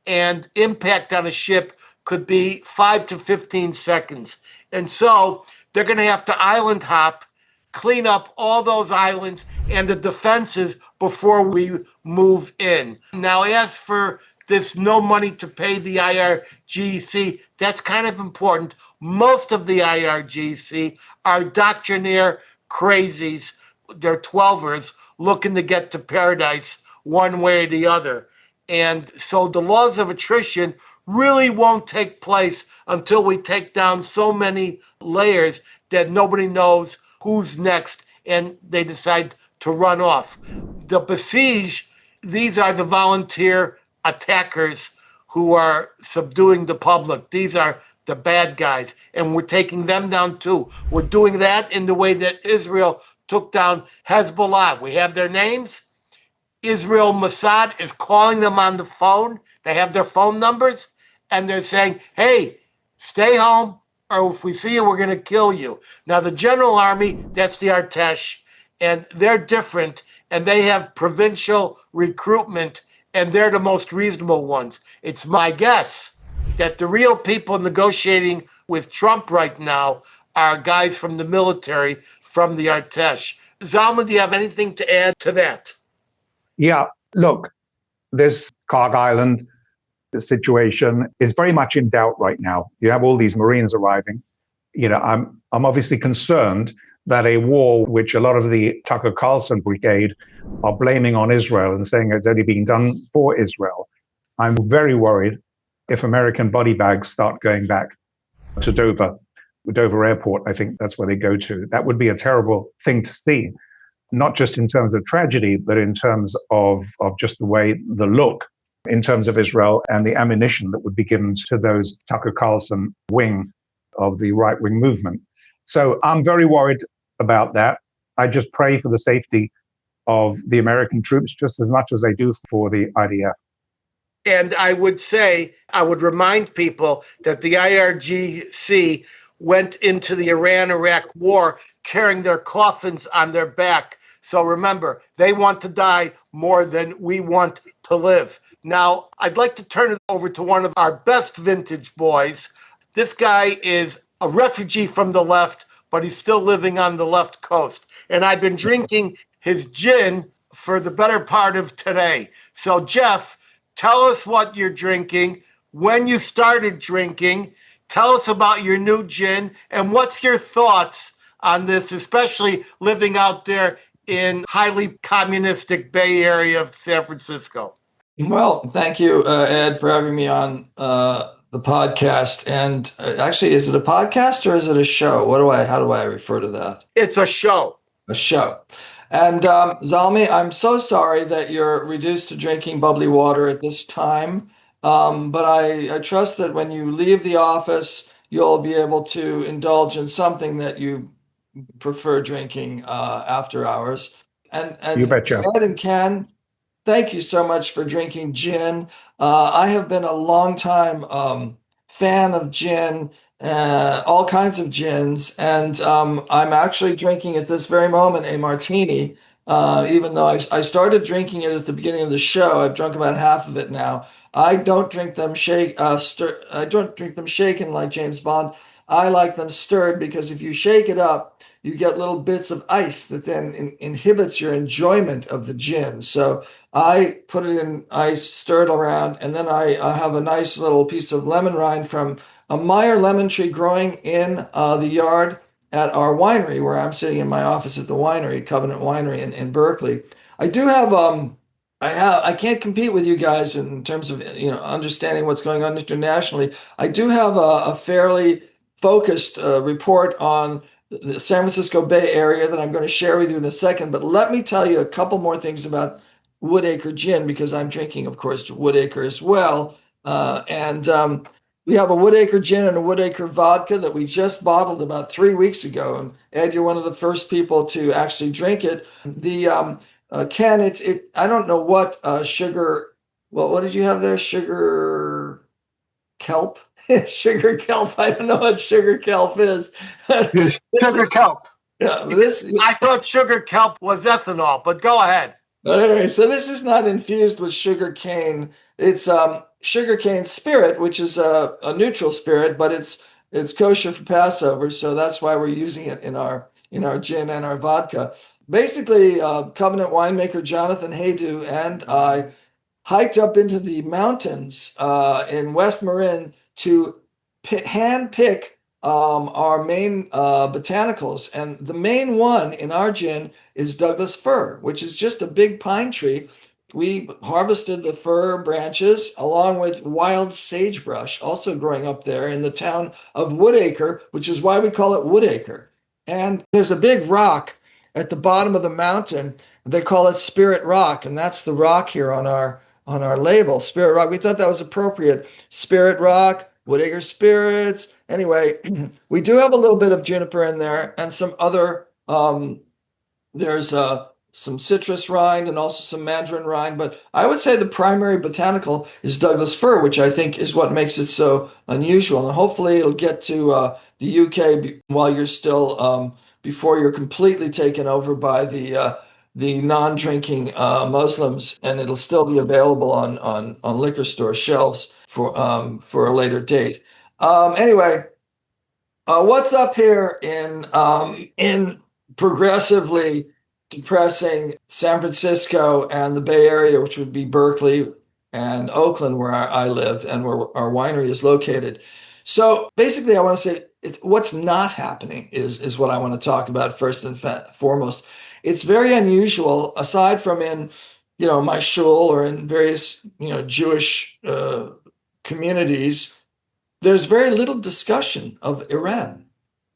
and impact on a ship could be 5 to 15 seconds. And so they're going to have to island hop, clean up all those islands and the defenses before we move in. Now, as for this no money to pay the IRGC, that's kind of important. Most of the IRGC are doctrinaire crazies they're 12ers looking to get to paradise one way or the other. And so the laws of attrition really won't take place until we take down so many layers that nobody knows who's next and they decide to run off. The besiege, these are the volunteer attackers who are subduing the public. These are the bad guys, and we're taking them down too. We're doing that in the way that Israel took down Hezbollah. We have their names. Israel Mossad is calling them on the phone. They have their phone numbers, and they're saying, hey, stay home, or if we see you, we're going to kill you. Now, the General Army, that's the Artesh, and they're different, and they have provincial recruitment, and they're the most reasonable ones. It's my guess that the real people negotiating with Trump right now are guys from the military, from the Artesh. Zalmi, do you have anything to add to that? Yeah, look, this Carg Island situation is very much in doubt right now. You have all these Marines arriving. I'm obviously concerned that a war, which a lot of the Tucker Carlson brigade are blaming on Israel and saying it's only being done for Israel. I'm very worried if American body bags start going back to Dover Airport. I think that's where they go to. That would be a terrible thing to see, not just in terms of tragedy, but in terms of just the look in terms of Israel and the ammunition that would be given to those Tucker Carlson wing of the right-wing movement. So I'm very worried about that. I just pray for the safety of the American troops just as much as I do for the IDF. And I would remind people that the IRGC went into the Iran-Iraq war carrying their coffins on their back. So remember, they want to die more than we want to live. Now, I'd like to turn it over to one of our best vintage boys. This guy is a refugee from the left, but he's still living on the left coast. And I've been drinking his gin for the better part of today. So, Jeff, tell us what you're drinking, when you started drinking, tell us about your new gin, and what's your thoughts on this, especially living out there in highly communistic Bay Area of San Francisco. Well, thank you, Ed, for having me on the podcast. And actually, is it a podcast or is it a show? How do I refer to that? It's a show. A show. And Zalmi, I'm so sorry that you're reduced to drinking bubbly water at this time. But I trust that when you leave the office, you'll be able to indulge in something that you prefer drinking after hours. And you betcha. Ed and Ken, thank you so much for drinking gin. I have been a long time fan of gin, all kinds of gins, and I'm actually drinking at this very moment a martini. Even though I started drinking it at the beginning of the show, I've drunk about half of it now. I don't drink them I don't drink them shaken like James Bond. I like them stirred because if you shake it up, you get little bits of ice that then inhibits your enjoyment of the gin. So I put it in ice, stir it around, and then I have a nice little piece of lemon rind from a Meyer lemon tree growing in the yard at our winery, where I'm sitting in my office at the winery, Covenant Winery in Berkeley. I do have I can't compete with you guys in terms of understanding what's going on internationally. I do have a fairly focused report on the San Francisco Bay Area that I'm going to share with you in a second. But let me tell you a couple more things about Woodacre Gin, because I'm drinking, of course, Woodacre as well. We have a Woodacre Gin and a Woodacre Vodka that we just bottled about 3 weeks ago. And Ed, you're one of the first people to actually drink it. The Ken, I don't know what sugar. Well, what did you have there? Sugar kelp. Sugar kelp. I don't know what sugar kelp is. Sugar kelp. Yeah, I thought sugar kelp was ethanol, but go ahead. Anyway, so this is not infused with sugar cane. It's sugar cane spirit, which is a neutral spirit, but it's kosher for Passover, so that's why we're using it in our gin and our vodka. Basically, Covenant winemaker Jonathan Haydu and I hiked up into the mountains in West Marin to hand pick our main botanicals. And the main one in our gin is Douglas fir, which is just a big pine tree. We harvested the fir branches along with wild sagebrush, also growing up there in the town of Woodacre, which is why we call it Woodacre. And there's a big rock at the bottom of the mountain. They call it Spirit Rock, and that's the rock here on our label, Spirit Rock. We thought that was appropriate. Spirit Rock, Woodacre Spirits. Anyway, we do have a little bit of juniper in there and some other, there's some citrus rind and also some mandarin rind. But I would say the primary botanical is Douglas fir, which I think is what makes it so unusual. And hopefully it'll get to the UK while you're still, before you're completely taken over by the non-drinking Muslims, and it'll still be available on liquor store shelves for a later date. Anyway, what's up here in progressively depressing San Francisco and the Bay Area, which would be Berkeley and Oakland, where I live and where our winery is located. So basically, I want to say what's not happening is what I want to talk about first and foremost. It's very unusual, aside from in, my shul or in various, Jewish communities, there's very little discussion of Iran.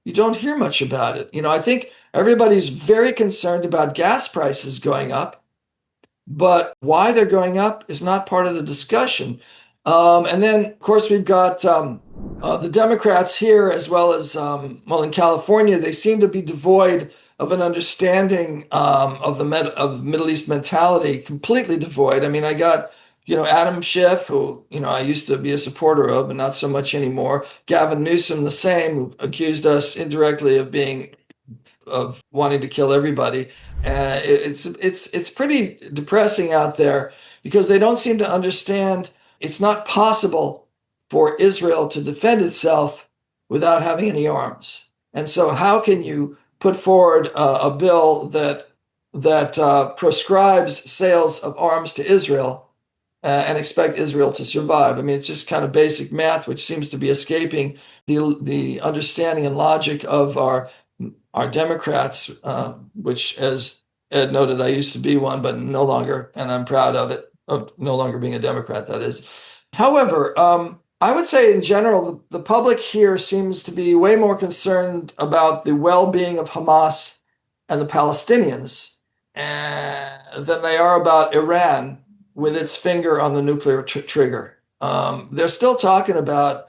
You don't hear much about it. I think everybody's very concerned about gas prices going up, but why they're going up is not part of the discussion. And then, of course, we've got the Democrats here, as well as, in California, they seem to be devoid of an understanding of Middle East mentality, completely devoid. I mean, I got, Adam Schiff, who, I used to be a supporter of, but not so much anymore. Gavin Newsom, the same, who accused us indirectly of wanting to kill everybody. It's pretty depressing out there because they don't seem to understand it's not possible for Israel to defend itself without having any arms. And so how can you put forward a bill that proscribes sales of arms to Israel and expect Israel to survive? I mean, it's just kind of basic math, which seems to be escaping the understanding and logic of our Democrats, which, as Ed noted, I used to be one, but no longer, and I'm proud of it, of no longer being a Democrat, that is. However, I would say in general, the public here seems to be way more concerned about the well-being of Hamas and the Palestinians than they are about Iran with its finger on the nuclear trigger. They're still talking about,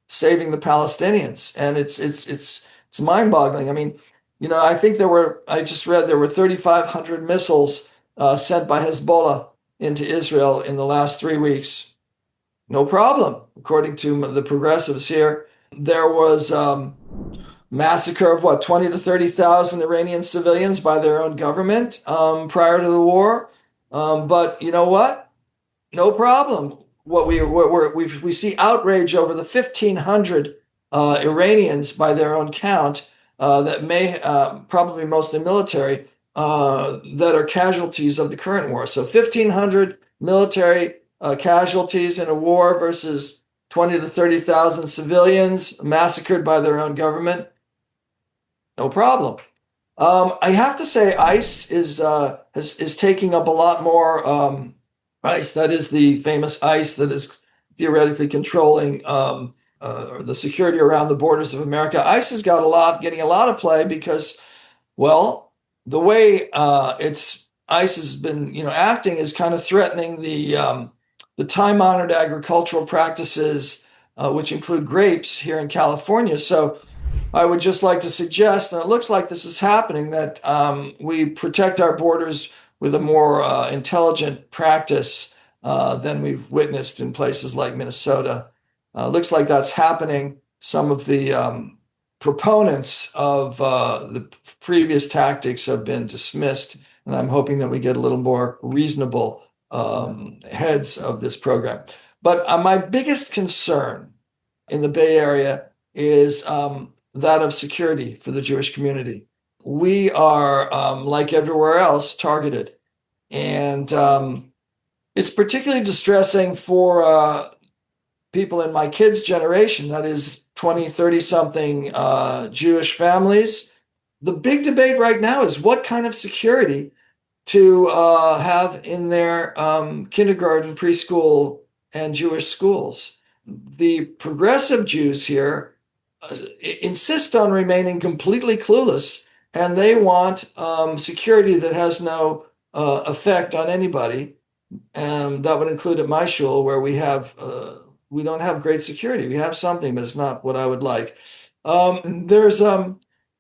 saving the Palestinians, and it's mind-boggling. I mean, I think I just read there were 3,500 missiles sent by Hezbollah into Israel in the last 3 weeks. No problem, according to the progressives here. There was massacre of 20 to 30,000 Iranian civilians by their own government prior to the war. But you know what? No problem. We see outrage over the 1,500 Iranians by their own count that may probably mostly military that are casualties of the current war. So 1,500 military casualties in a war versus 20 to 30,000 civilians massacred by their own government. No problem. I have to say, ICE is taking up a lot more. ICE, that is the famous ICE that is theoretically controlling the security around the borders of America. ICE has got getting a lot of play because, the way ICE has been, acting is kind of threatening the time-honored agricultural practices, which include grapes here in California. So I would just like to suggest, and it looks like this is happening, that we protect our borders with a more intelligent practice than we've witnessed in places like Minnesota. Looks like that's happening. Some of the proponents of the previous tactics have been dismissed, and I'm hoping that we get a little more reasonable heads of this program. But my biggest concern in the Bay Area is that of security for the Jewish community. We are, like everywhere else, targeted. And it's particularly distressing for people in my kids' generation, that is 20, 30-something Jewish families. the big debate right now is what kind of security to have in their kindergarten, preschool, and Jewish schools. The progressive Jews here insist on remaining completely clueless, and they want security that has no effect on anybody. And that would include at my shul, where we don't have great security. We have something, but it's not what I would like. There's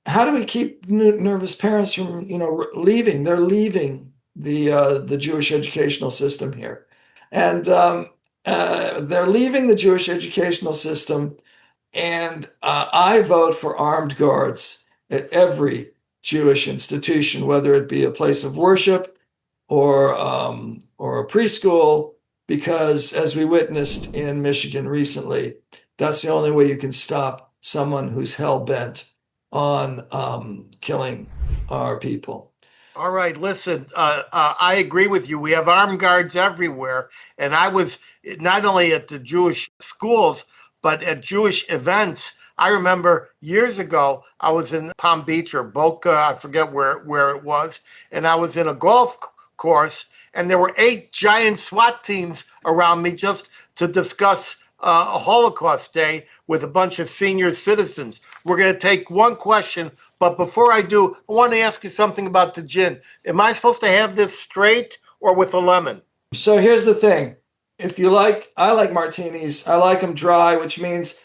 how do we keep nervous parents from leaving? They're leaving the Jewish educational system here, and they're leaving the Jewish educational system. And I vote for armed guards at every Jewish institution, whether it be a place of worship or a preschool, because as we witnessed in Michigan recently, that's the only way you can stop someone who's hell-bent on killing our people. All right, listen, I agree with you. We have armed guards everywhere. And I was not only at the Jewish schools, but at Jewish events. I remember years ago, I was in Palm Beach or Boca, I forget where it was, and I was in a golf course, and there were 8 giant SWAT teams around me just to discuss a Holocaust Day with a bunch of senior citizens. We're going to take one question, but before I do, I want to ask you something about the gin. Am I supposed to have this straight or with a lemon? So here's the thing. If you like, I like martinis. I like them dry, which means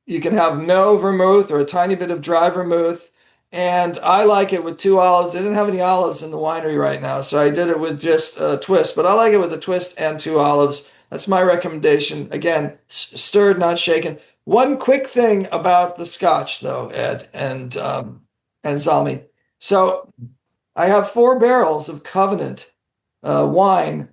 you can have no vermouth or a tiny bit of dry vermouth. And I like it with 2 olives. They didn't have any olives in the winery right now, so I did it with just a twist. But I like it with a twist and 2 olives. That's my recommendation. Again, stirred, not shaken. One quick thing about the Scotch, though, Ed and Zalmi. So I have 4 barrels of Covenant wine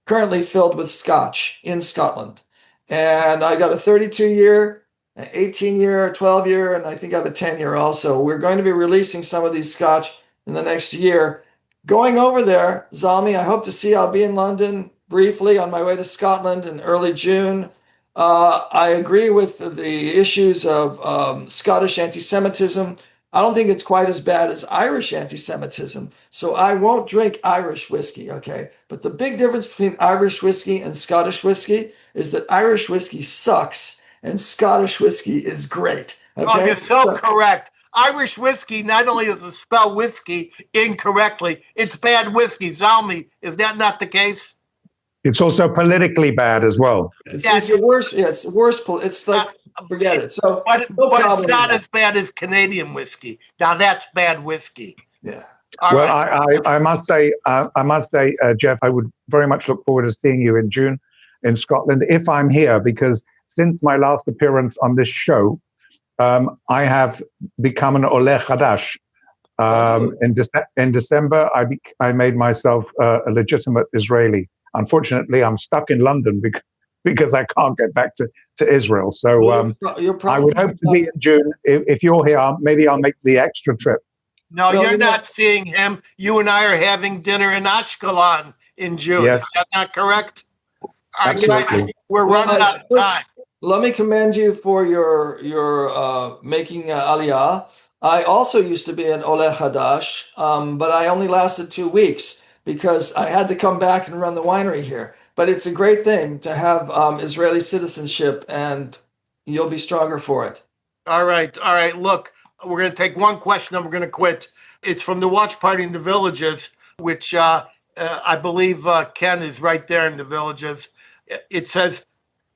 currently filled with Scotch in Scotland. And I got a 32-year, an 18-year, a 12-year, and I think I have a 10-year also. We're going to be releasing some of these Scotch in the next year. Going over there, Zalmi, I hope to see, I'll be in London briefly on my way to Scotland in early June. I agree with the issues of Scottish anti-Semitism. I don't think it's quite as bad as Irish anti-Semitism. So I won't drink Irish whiskey, okay? But the big difference between Irish whiskey and Scottish whiskey is that Irish whiskey sucks and Scottish whiskey is great. Okay? Oh, you're so correct. Irish whiskey not only does it spell whiskey incorrectly, it's bad whiskey. Zalmi, is that not the case? It's also politically bad as well. It's the worst. Yeah, it's the worst. It's like, forget it. So, but it's not as bad as Canadian whiskey. Now that's bad whiskey. Yeah. All well, right. I must say, Jeff, I would very much look forward to seeing you in June in Scotland if I'm here, because since my last appearance on this show, I have become an Oleh Chadash. In December, I made myself a legitimate Israeli. Unfortunately, I'm stuck in London because I can't get back to Israel. So I would hope to be in June. If you're here, maybe I'll make the extra trip. No, you're not seeing him. You and I are having dinner in Ashkelon in June. Yes. Is that not correct? Absolutely. We're running out of time. Let me commend you for your making Aliyah. I also used to be an Oleh Hadash, but I only lasted 2 weeks because I had to come back and run the winery here. But it's a great thing to have Israeli citizenship, and you'll be stronger for it. All right. Look, we're going to take one question and we're going to quit. It's from the watch party in the Villages, which I believe Ken is right there in the Villages. It says,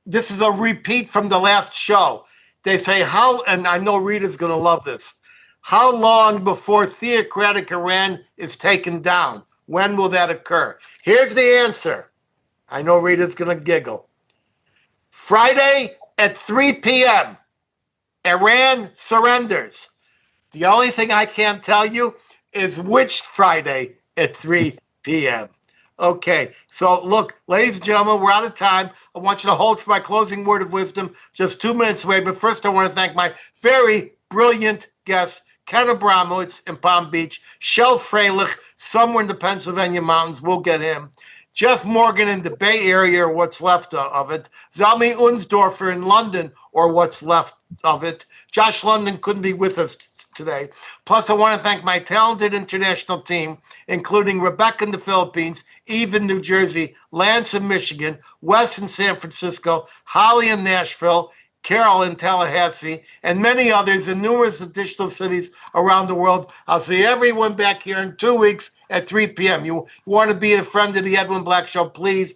this is a repeat from the last show. They say, and I know Rita's going to love this, how long before theocratic Iran is taken down? When will that occur? Here's the answer. I know Rita's going to giggle. Friday at 3 p.m., Iran surrenders. The only thing I can't tell you is which Friday at 3 p.m. Okay, so look, ladies and gentlemen, we're out of time. I want you to hold for my closing word of wisdom, just 2 minutes away. But first, I want to thank my very brilliant guest, Ken Abramowitz in Palm Beach, Shel Freilich, somewhere in the Pennsylvania mountains. We'll get him. Jeff Morgan in the Bay Area, or what's left of it. Zalmi Unsdorfer in London, or what's left of it. Josh London couldn't be with us today. Plus, I want to thank my talented international team, including Rebecca in the Philippines, Eve in New Jersey, Lance in Michigan, Wes in San Francisco, Holly in Nashville, Carol in Tallahassee, and many others in numerous additional cities around the world. I'll see everyone back here in 2 weeks at 3 p.m. You want to be a friend of the Edwin Black Show, please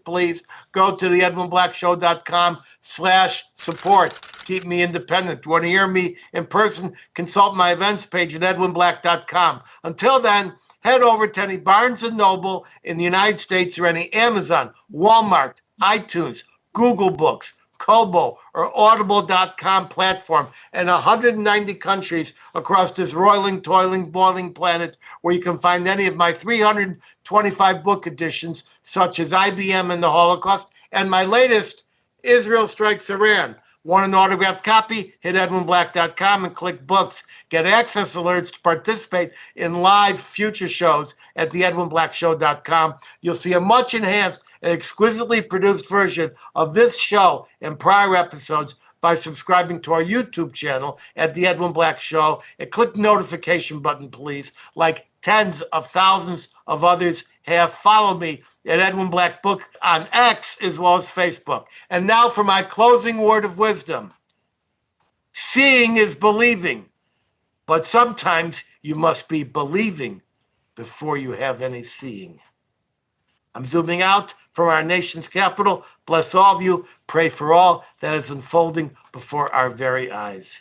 go to the edwinblackshow.com/support. Keep me independent. You want to hear me in person, consult my events page at edwinblack.com. Until then, head over to any Barnes & Noble in the United States or any Amazon, Walmart, iTunes, Google Books, Kobo, or Audible.com platform in 190 countries across this roiling, toiling, boiling planet, where you can find any of my 325 book editions, such as IBM and the Holocaust, and my latest, Israel Strikes Iran. Want an autographed copy? Hit edwinblack.com and click books. Get access alerts to participate in live future shows at theedwinblackshow.com. You'll see a much enhanced and exquisitely produced version of this show and prior episodes by subscribing to our YouTube channel at The Edwin Black Show, and click the notification button, please, like tens of thousands of others have. Follow me at Edwin Black Book on X as well as Facebook. And now for my closing word of wisdom. Seeing is believing, but sometimes you must be believing before you have any seeing. I'm zooming out from our nation's capital. Bless all of you. Pray for all that is unfolding before our very eyes.